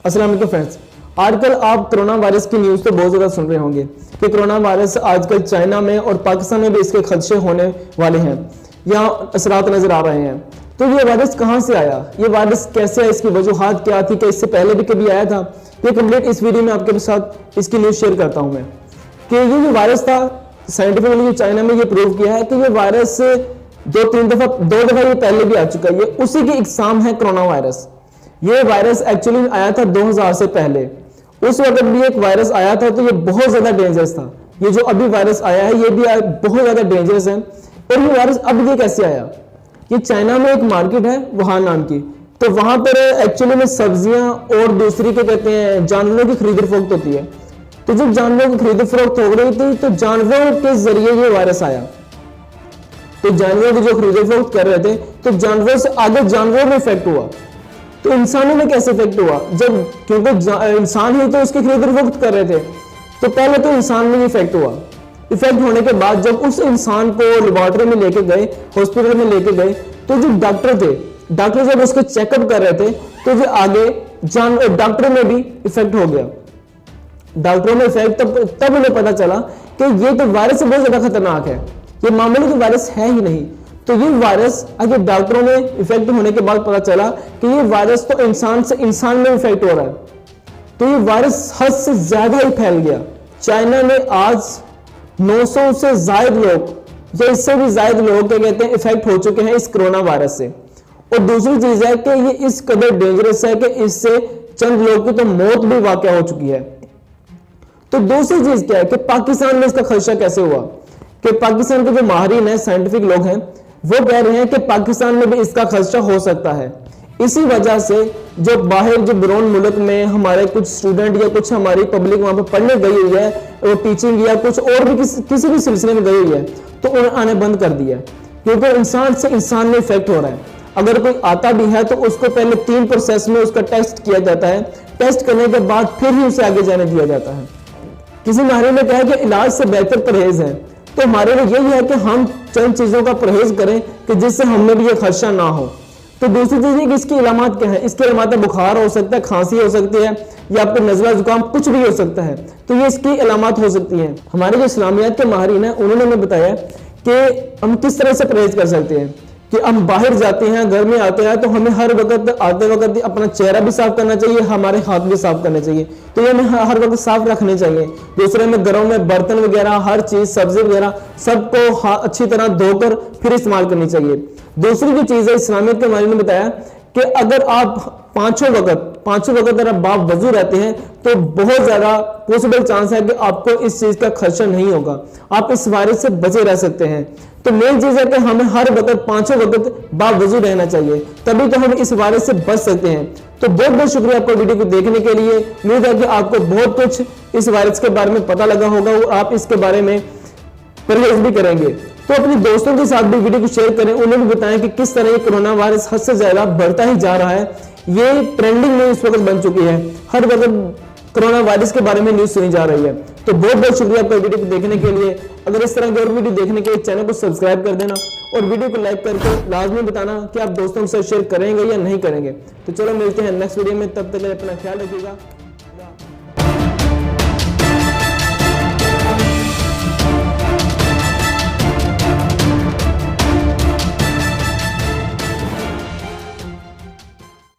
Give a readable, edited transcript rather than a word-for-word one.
अस्सलाम वालेकुम फ्रेंड्स। आजकल आप कोरोना वायरस की न्यूज़ तो बहुत ज़्यादा सुन रहे होंगे कि कोरोना वायरस आजकल चाइना में और पाकिस्तान में भी इसके खदशे होने वाले हैं या असरात नज़र आ रहे हैं। तो ये वायरस कहाँ से आया, ये वायरस कैसे है, इसकी वजूहात क्या थी, क्या इससे पहले भी कभी आया था, ये कंप्लीट इस वीडियो में आपके साथ इसकी न्यूज़ शेयर करता हूँ मैं कि ये जो वायरस था साइंटिफिकली चाइना में ये प्रूव किया है कि ये वायरस दो दफ़ा ये पहले भी आ चुका है। ये उसी की एग्जाम है कोरोना वायरस। ये वायरस एक्चुअली आया था 2000 से पहले। उस वक्त भी एक वायरस आया था तो ये बहुत ज्यादा डेंजरस था। ये जो अभी वायरस आया है ये भी बहुत ज्यादा डेंजरस है। और ये वायरस अब ये कैसे आया? ये चाइना में एक मार्केट है वुहान नाम की, तो वहां पर एक्चुअली में सब्जियां और दूसरी क्या कहते हैं जानवरों की खरीद फरोख्त होती है। तो जब जानवरों की खरीद फरोख्त हो रही थी तो जानवरों के जरिए ये वायरस आया। तो जानवरों की जो खरीद फरोख्त कर रहे थे तो जानवरों से आगे जानवरों में इफेक्ट हुआ। तो इंसानों में कैसे इफेक्ट हुआ? जब क्योंकि इंसान ही तो उसकी खरीद फरोख्त कर रहे थे, तो पहले तो इंसान में इफेक्ट हुआ। इफेक्ट होने के बाद जब उस इंसान को लेबोरेटरी में लेके गए, हॉस्पिटल में लेके गए, तो जो डॉक्टर थे, डॉक्टर जब उसको चेकअप कर रहे थे तो जो आगे डॉक्टर में भी इफेक्ट हो गया। डॉक्टरों में इफेक्ट तब उन्हें पता चला कि ये तो वायरस बहुत ज्यादा खतरनाक है, ये मामूली तो वायरस है ही नहीं। तो ये वायरस अगर डॉक्टरों में इफेक्ट होने के बाद पता चला कि ये वायरस तो इंसान से इंसान में इफेक्ट हो रहा है, तो ये वायरस हद से ज्यादा ही फैल गया। चाइना में आज 900 से ज्यादा लोग या इससे भी ज्यादा लोग क्या कहते हैं इफेक्ट हो चुके हैं इस कोरोना वायरस से। और दूसरी चीज है कि ये इस कदर डेंजरस है कि इससे चंद लोगों की तो मौत भी वाकया हो चुकी है। तो दूसरी चीज क्या है कि पाकिस्तान में इसका खदशा कैसे हुआ कि पाकिस्तान के जो माहिरीन है, साइंटिफिक लोग हैं, वो कह रहे हैं कि पाकिस्तान में भी इसका खदशा हो सकता है। इसी वजह से जो बाहर जो बिरोन मुल्क में हमारे कुछ स्टूडेंट या कुछ हमारी पब्लिक वहां पर पढ़ने गई हुई है, वो टीचिंग या कुछ और भी किसी भी सिलसिले में गई हुई है, तो उन्हें आने बंद कर दिया क्योंकि इंसान से इंसान में इफेक्ट हो रहा है। अगर कोई आता भी है तो उसको पहले 3 प्रोसेस में उसका टेस्ट किया जाता है। टेस्ट करने के बाद फिर ही उसे आगे जाने दिया जाता है। किसी माहिर ने कहा कि इलाज से बेहतर परहेज है, तो हमारे लिए यही है कि हम चंद चीजों का परहेज करें कि जिससे हमें भी ये खदशा ना हो। तो दूसरी चीज है कि इसकी इलामात क्या है। इसकी इलामात बुखार हो सकता है, खांसी हो सकती है, या आपको नजला जुकाम कुछ भी हो सकता है। तो ये इसकी इलामात हो सकती है। हमारे जो इस्लामियात के माहिरीन हैं उन्होंने हमें बताया कि हम किस तरह से परहेज कर सकते हैं कि हम बाहर जाते हैं, घर में आते हैं, तो हमें हर वक्त आते वक्त अपना चेहरा भी साफ करना चाहिए, हमारे हाथ भी साफ करने चाहिए। तो ये हमें हर वक्त साफ रखने चाहिए। दूसरे में घरों में बर्तन वगैरह हर चीज सब्जी वगैरह सबको अच्छी तरह धोकर फिर इस्तेमाल करनी चाहिए। दूसरी जो चीज है इस्लामियत के माहिर ने बताया कि अगर आप पांचों वक्त अगर आप वजू रहते हैं तो बहुत ज्यादा पॉसिबल चांस है कि आपको इस चीज का खदशा नहीं होगा, आप इस वायरस से बचे रह सकते हैं। तो मेन चीज है कि हमें हर वक्त पांचों वक्त बावजू रहना चाहिए, तभी तो हम इस वायरस से बच सकते हैं। तो बहुत बहुत शुक्रिया आपको वीडियो को देखने के लिए। उम्मीद है कि आपको बहुत कुछ इस वायरस के बारे में पता लगा होगा और आप इसके बारे में परहेज भी करेंगे। तो अपने दोस्तों के साथ भी वीडियो को शेयर करें, उन्हें भी बताएं कि किस तरह ये कोरोना वायरस हद से ज्यादा बढ़ता ही जा रहा है। ये ट्रेंडिंग में इस वक्त बन चुकी है, हर वक्त कोरोना वायरस के बारे में न्यूज सुनी जा रही है। तो बहुत बहुत शुक्रिया आपका वीडियो को देखने के लिए। अगर इस तरह की और वीडियो देखने के लिए चैनल को सब्सक्राइब कर देना और वीडियो को लाइक करके लाजमी बताना कि आप दोस्तों के साथ शेयर करेंगे या नहीं करेंगे। तो चलो मिलते हैं नेक्स्ट वीडियो में, तब तक के लिए अपना ख्याल रखिएगा।